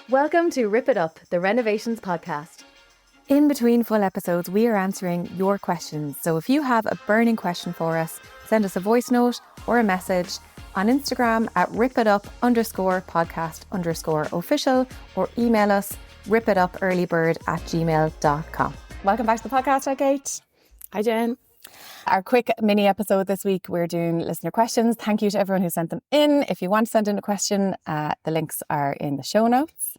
Welcome to Rip It Up, the Renovations podcast. In between full episodes, we are answering your questions. So if you have a burning question for us, send us a voice note or a message on Instagram at ripitup_podcast_official or email us ripitupearlybird@gmail.com. Welcome back to the podcast. Hi, Kate. Hi, Jen. Our quick mini episode this week, we're doing listener questions. Thank you to everyone who sent them in. If you want to send in a question, the links are in the show notes.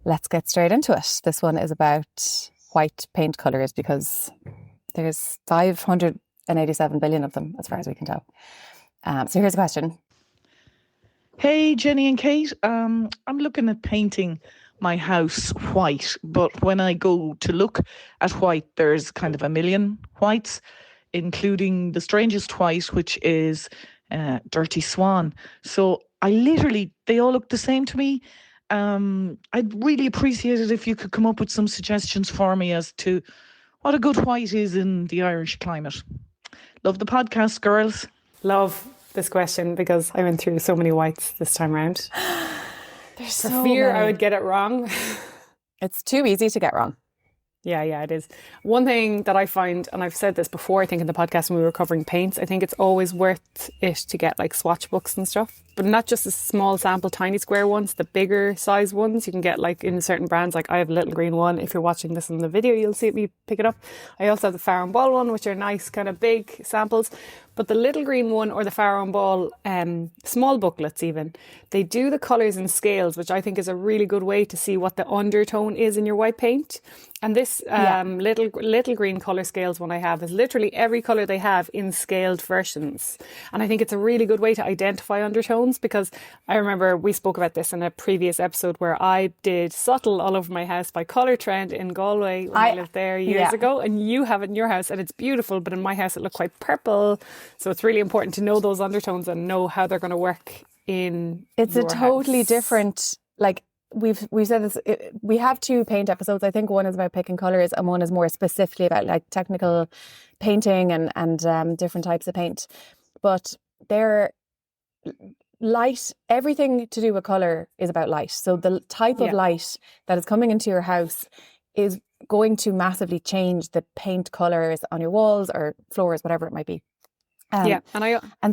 Let's get straight into it. This one is about white paint colours because there's 587 billion of them as far as we can tell. So here's a question. Hey, Jenny and Kate. I'm looking at painting my house white, but when I go to look at white, there's kind of a million whites, including the strangest white, which is Dirty Swan. So they all look the same to me. I'd really appreciate it if you could come up with some suggestions for me as to what a good white is in the Irish climate. Love the podcast, girls. Love this question because I went through so many whites this time around. There's For so fear many. I would get it wrong. It's too easy to get wrong. Yeah, it is. One thing that I find, and I've said this before, I think in the podcast when we were covering paints, I think it's always worth it to get like swatch books and stuff, but not just the small sample, tiny square ones, the bigger size ones you can get like in certain brands. Like I have a Little Green one. If you're watching this in the video, you'll see me pick it up. I also have the Farrow Ball one, which are nice kind of big samples. But the Little Green one or the Farrow Ball small booklets even, they do the colours in scales, which I think is a really good way to see what the undertone is in your white paint. And this Little Green colour scales one I have is literally every colour they have in scaled versions. And I think it's a really good way to identify undertones because I remember we spoke about this in a previous episode where I did Subtle all over my house by Colourtrend in Galway when I lived there years ago. And you have it in your house and it's beautiful, but in my house it looked quite purple. So it's really important to know those undertones and know how they're going to work in It's your a totally house. different, like we've said this, we have two paint episodes. I think one is about picking colours and one is more specifically about like technical painting and different types of paint. But they're light, everything to do with colour is about light. So the type of light that is coming into your house is going to massively change the paint colours on your walls or floors, whatever it might be.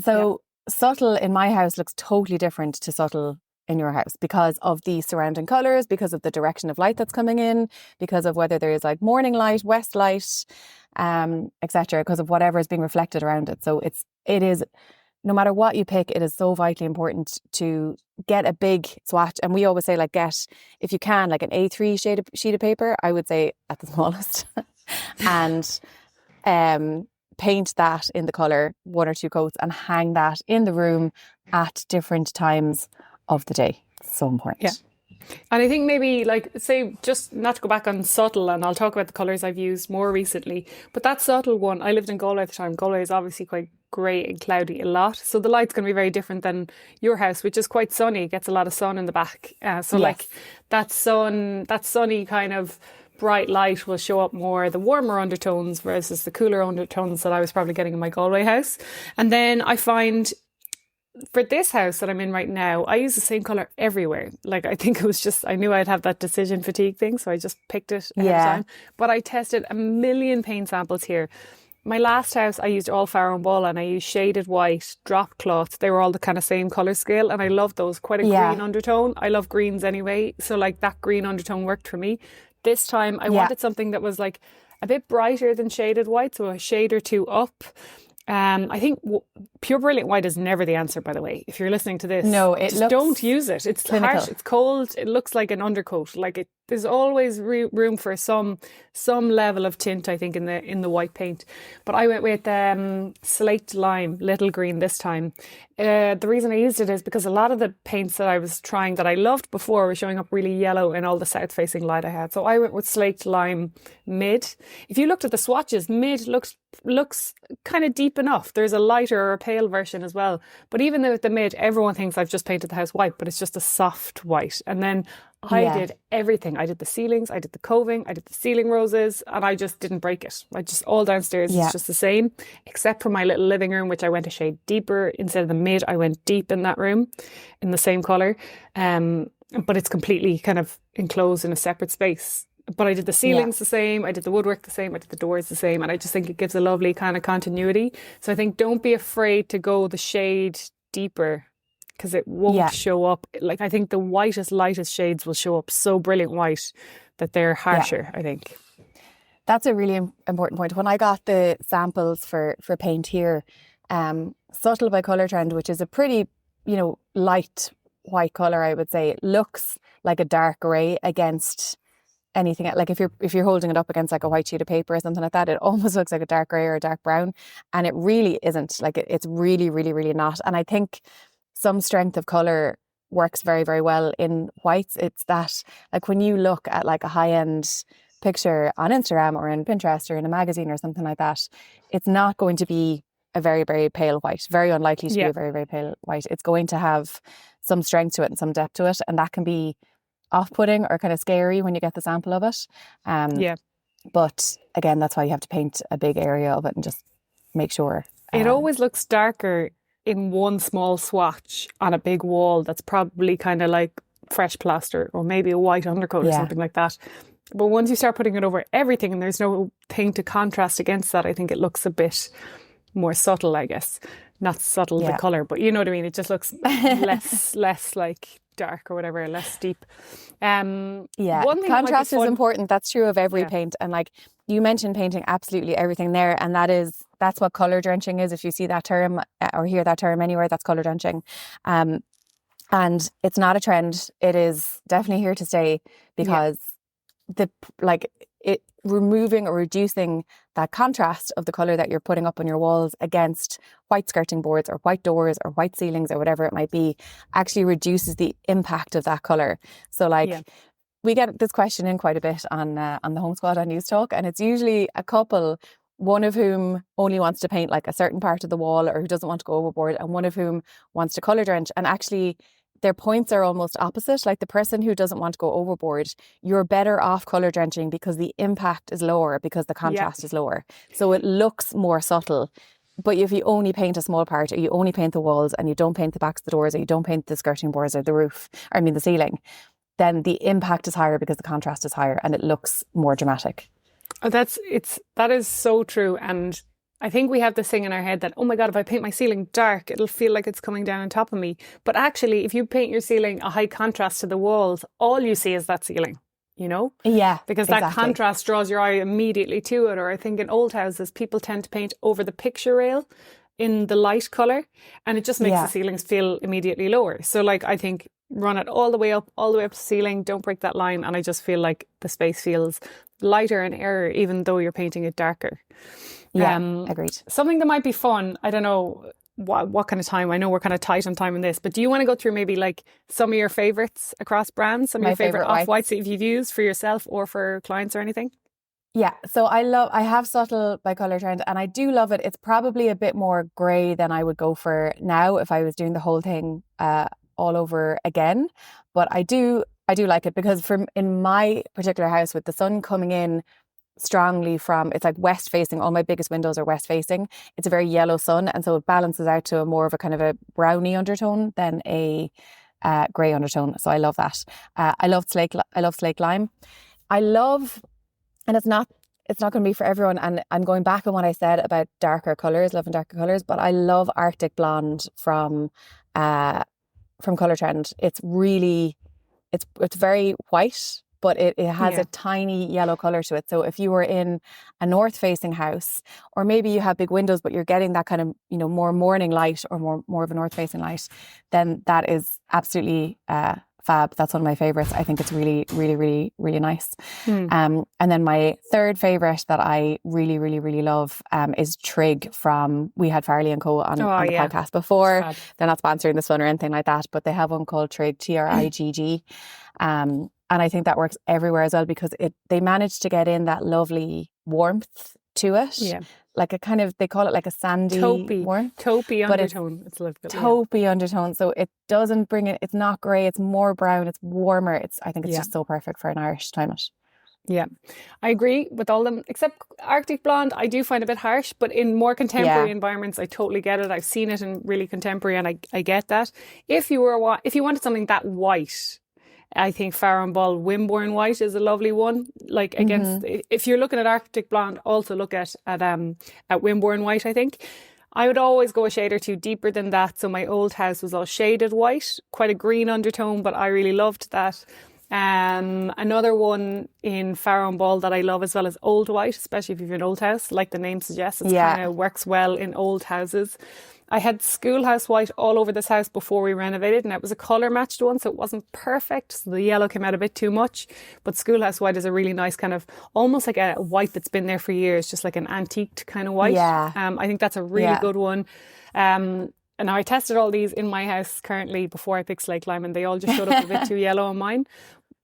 So Subtle in my house looks totally different to Subtle in your house because of the surrounding colours, because of the direction of light that's coming in, because of whether there is like morning light, west light, etc., because of whatever is being reflected around it. So it is, no matter what you pick, it is so vitally important to get a big swatch. And we always say like if you can, like an A3 sheet of paper, I would say at the smallest, and paint that in the colour, one or two coats, and hang that in the room at different times of the day. So important. Yeah. And I think maybe like, say, just not to go back on Subtle, and I'll talk about the colours I've used more recently, but that Subtle one, I lived in Galway at the time. Galway is obviously quite grey and cloudy a lot. So the light's going to be very different than your house, which is quite sunny. It gets a lot of sun in the back. Like that sunny kind of bright light will show up more the warmer undertones versus the cooler undertones that I was probably getting in my Galway house. And then I find for this house that I'm in right now, I use the same colour everywhere. Like I think it was just, I knew I'd have that decision fatigue thing, so I just picked it ahead of time. But I tested a million paint samples here. My last house, I used all Farrow Ball and I used shaded white, Dropcloth. They were all the kind of same colour scale and I loved those. Quite a green undertone. I love greens anyway. So like that green undertone worked for me. This time I wanted something that was like a bit brighter than shaded white, so a shade or two up. I think pure brilliant white is never the answer, by the way. If you're listening to this, don't use it. It's clinical. Harsh, it's cold, it looks like an undercoat. Like there's always room for some level of tint, I think, in the white paint. But I went with Slaked Lime, Little Green this time. The reason I used it is because a lot of the paints that I was trying that I loved before were showing up really yellow in all the south-facing light I had. So I went with Slaked Lime Mid. If you looked at the swatches, Mid looks kind of deep enough. There's a lighter or a pale version as well. But even with the Mid, everyone thinks I've just painted the house white, but it's just a soft white. And then I did everything. I did the ceilings, I did the coving, I did the ceiling roses, and I just didn't break it. I just, all downstairs is just the same, except for my little living room, which I went a shade deeper. Instead of the Mid, I went deep in that room in the same colour. And but it's completely kind of enclosed in a separate space. But I did the ceilings the same, I did the woodwork the same, I did the doors the same, and I just think it gives a lovely kind of continuity. So I think don't be afraid to go the shade deeper, because it won't show up. Like, I think the whitest, lightest shades will show up so brilliant white that they're harsher, I think. That's a really important point. When I got the samples for paint here, Subtle by Colourtrend, which is a pretty, light white colour, I would say, it looks like a dark grey against anything. Like if you're holding it up against like a white sheet of paper or something like that, it almost looks like a dark grey or a dark brown, and it really isn't. Like it's really, really, really not. And I think some strength of colour works very, very well in whites. It's that, like, when you look at like a high-end picture on Instagram or in Pinterest or in a magazine or something like that, it's not going to be a very, very pale white. Very unlikely to be a very, very pale white. It's going to have some strength to it and some depth to it, and that can be off-putting or kind of scary when you get the sample of it. But again, that's why you have to paint a big area of it and just make sure. It always looks darker in one small swatch on a big wall that's probably kind of like fresh plaster or maybe a white undercoat or something like that. But once you start putting it over everything and there's no thing to contrast against that, I think it looks a bit more subtle, I guess. Not subtle, the colour, but you know what I mean? It just looks less like dark or whatever, less deep. One thing contrast is important. That's true of every paint. And like you mentioned, painting absolutely everything there, and that's what colour drenching is. If you see that term or hear that term anywhere, that's colour drenching. And it's not a trend. It is definitely here to stay, because removing or reducing that contrast of the colour that you're putting up on your walls against white skirting boards or white doors or white ceilings or whatever it might be actually reduces the impact of that colour. So we get this question in quite a bit on the Home Squad on News Talk, and it's usually a couple, one of whom only wants to paint like a certain part of the wall or who doesn't want to go overboard, and one of whom wants to colour drench. And actually their points are almost opposite. Like the person who doesn't want to go overboard, you're better off colour drenching because the impact is lower, because the contrast is lower. So it looks more subtle. But if you only paint a small part, or you only paint the walls and you don't paint the backs of the doors, or you don't paint the skirting boards or the roof, the ceiling, then the impact is higher because the contrast is higher and it looks more dramatic. That is so true. And I think we have this thing in our head that, oh my God, if I paint my ceiling dark, it'll feel like it's coming down on top of me. But actually, if you paint your ceiling a high contrast to the walls, all you see is that ceiling, Yeah. Because that contrast draws your eye immediately to it. Or I think in old houses, people tend to paint over the picture rail in the light colour, and it just makes the ceilings feel immediately lower. So I think run it all the way up to the ceiling, don't break that line, and I just feel like the space feels lighter and airer even though you're painting it darker. Agreed. Something that might be fun, I don't know what kind of time, I know we're kind of tight on time in this, but do you want to go through maybe some of your favourites across brands, some of your favourite off-whites that you've used for yourself or for clients or anything? Yeah, so I have Subtle by Colourtrend, and I do love it. It's probably a bit more grey than I would go for now if I was doing the whole thing all over again. But I do like it, because in my particular house, with the sun coming in strongly from, it's like west facing, all my biggest windows are west facing, it's a very yellow sun, and so it balances out to a more of a kind of a browny undertone than a grey undertone. So I love that. I love Slaked Lime. And it's not going to be for everyone, and I'm going back on what I said about darker colours, loving darker colours, but I love Arctic Blonde from Colourtrend. It's really, it's very white, but it has a tiny yellow colour to it. So if you were in a north-facing house, or maybe you have big windows, but you're getting that kind of, more morning light or more of a north-facing light, then that is absolutely fab. That's one of my favourites. I think it's really, really, really, really nice. And then my third favourite that I really, really, really love is Trigg from, we had Farrelly Co on the podcast before. They're not sponsoring this one or anything like that, but they have one called Trigg, Trigg. And I think that works everywhere as well, because they managed to get in that lovely warmth to it. Yeah. Like a kind of, they call it like a sandy warmth. Taupey undertone. It's a little bit taupey undertone. So it doesn't bring it, it's not grey, it's more brown, it's warmer. I think it's just so perfect for an Irish climate. Yeah, I agree with all them, except Arctic Blonde, I do find a bit harsh, but in more contemporary environments, I totally get it. I've seen it in really contemporary, and I get that. If you wanted something that white, I think Farrow Wimborne white is a lovely one. Like against, if you're looking at Arctic blonde, also look at Wimborne white, I think. I would always go a shade or two deeper than that. So my old house was all shaded white, quite a green undertone, but I really loved that. Another one in Farrow and Ball that I love as well is old white, especially if you have an old house, like the name suggests. It kind of works well in old houses. I had Schoolhouse white all over this house before we renovated, and it was a colour matched one, so it wasn't perfect. So the yellow came out a bit too much. But Schoolhouse white is a really nice kind of, almost like a white that's been there for years, just like an antiqued kind of white. Yeah. I think that's a really good one. And I tested all these in my house currently before I picked Slaked Lime, and they all just showed up a bit too yellow on mine.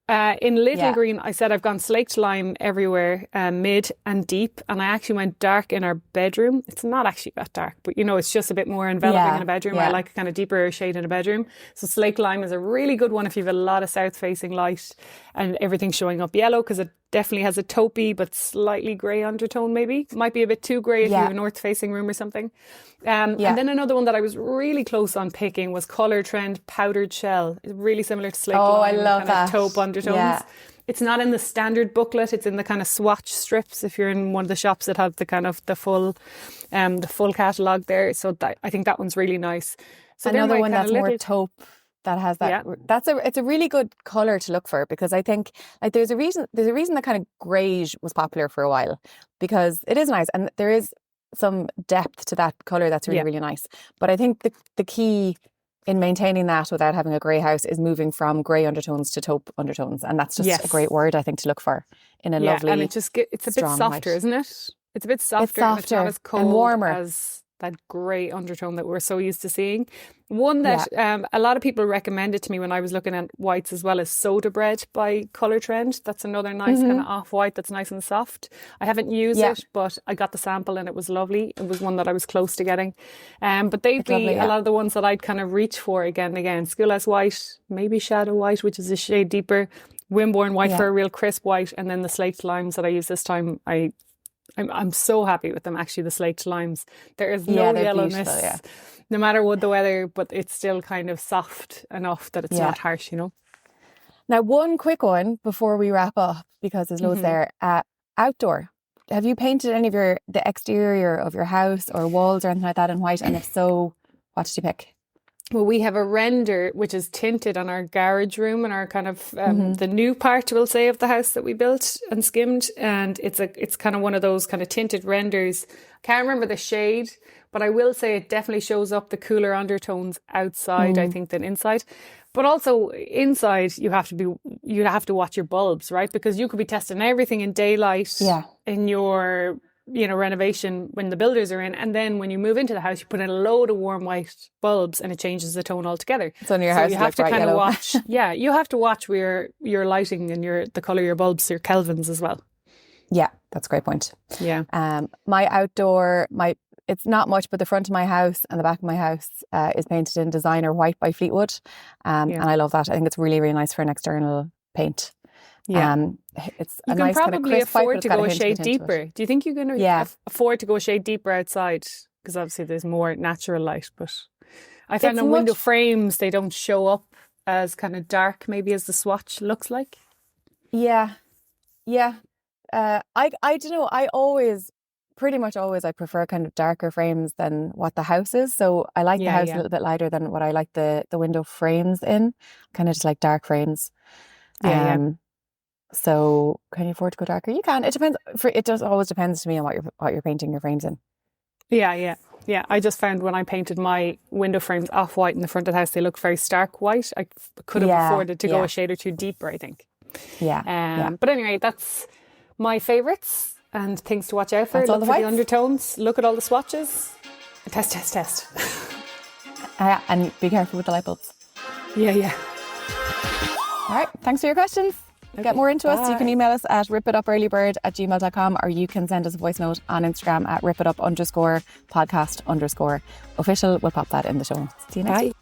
In Little Greene, I said I've gone Slaked Lime everywhere, mid and deep, and I actually went dark in our bedroom. It's not actually that dark, but it's just a bit more enveloping in a bedroom. I like a kind of deeper shade in a bedroom. So Slaked Lime is a really good one if you have a lot of south-facing light and everything's showing up yellow, because it definitely has a taupey but slightly grey undertone maybe. Might be a bit too grey if you have a north-facing room or something. And then another one that I was really close on picking was Colourtrend Powdered Shell. It's really similar to Slaked Lime. I love that. Taupe undertones. Yeah. It's not in the standard booklet. It's in the kind of swatch strips if you're in one of the shops that have the kind of the full catalogue there. So I think that one's really nice. So another one that's more taupe, that has that. Yeah. It's a really good colour to look for, because I think like there's a reason that kind of greige was popular for a while, because it is nice and there is some depth to that colour that's really, really nice. But I think the key in maintaining that without having a grey house is moving from grey undertones to taupe undertones, and that's just a great word I think to look for in a lovely, and it's a bit softer, white. Isn't it? It's a bit softer, and it's not as cold and warmer as that grey undertone that we're so used to seeing. One that a lot of people recommended to me when I was looking at whites as well is Soda Bread by Colourtrend. That's another nice kind of off-white that's nice and soft. I haven't used it, but I got the sample and it was lovely. It was one that I was close to getting. But they'd be a lot of the ones that I'd kind of reach for again and again. Schoolhouse white, maybe Shadow white, which is a shade deeper. Wimborne white for a real crisp white. And then the Slaked Limes that I use this time, I'm so happy with them, actually, the Slaked Limes. There is no yellowness, no matter what the weather, but it's still kind of soft enough that it's not harsh, Now, one quick one before we wrap up, because there's loads there. Outdoor. Have you painted any of the exterior of your house or walls or anything like that in white? And if so, what did you pick? Well, we have a render which is tinted on our garage room and our kind of the new part, we'll say, of the house that we built and skimmed, and it's kind of one of those kind of tinted renders. Can't remember the shade, but I will say it definitely shows up the cooler undertones outside, I think, than inside. But also inside, you have to watch your bulbs, right? Because you could be testing everything in daylight in your renovation when the builders are in, and then when you move into the house you put in a load of warm white bulbs and it changes the tone altogether. So in your house you have to kind of watch you have to watch where your lighting and the colour of your bulbs, your kelvins as well. Yeah, that's a great point. My outdoor, it's not much, but the front of my house and the back of my house is painted in designer white by Fleetwood, and I love that. I think it's really, really nice for an external paint. It's you a can nice probably kind of crisp white, afford to go a shade deeper. Do you think you can afford to go a shade deeper outside? Because obviously there's more natural light, but I found on window frames they don't show up as kind of dark maybe as the swatch looks like. I don't know, pretty much always I prefer kind of darker frames than what the house is, so I like the house a little bit lighter than what I like the window frames in, kind of just like dark frames. So can you afford to go darker? You can. It depends. It just always depends to me on what you're painting your frames in. Yeah. I just found when I painted my window frames off white in the front of the house, they look very stark white. I could have afforded to go a shade or two deeper, I think. But anyway, that's my favourites and things to watch out for. Look for the undertones. Look at all the swatches. Test. And be careful with the light bulbs. Yeah. All right. Thanks for your questions. Get more into us. You can email us at ripitupearlybird@gmail.com, or you can send us a voice note on Instagram at ripitup_podcast_official. We'll pop that in the show. See you next week.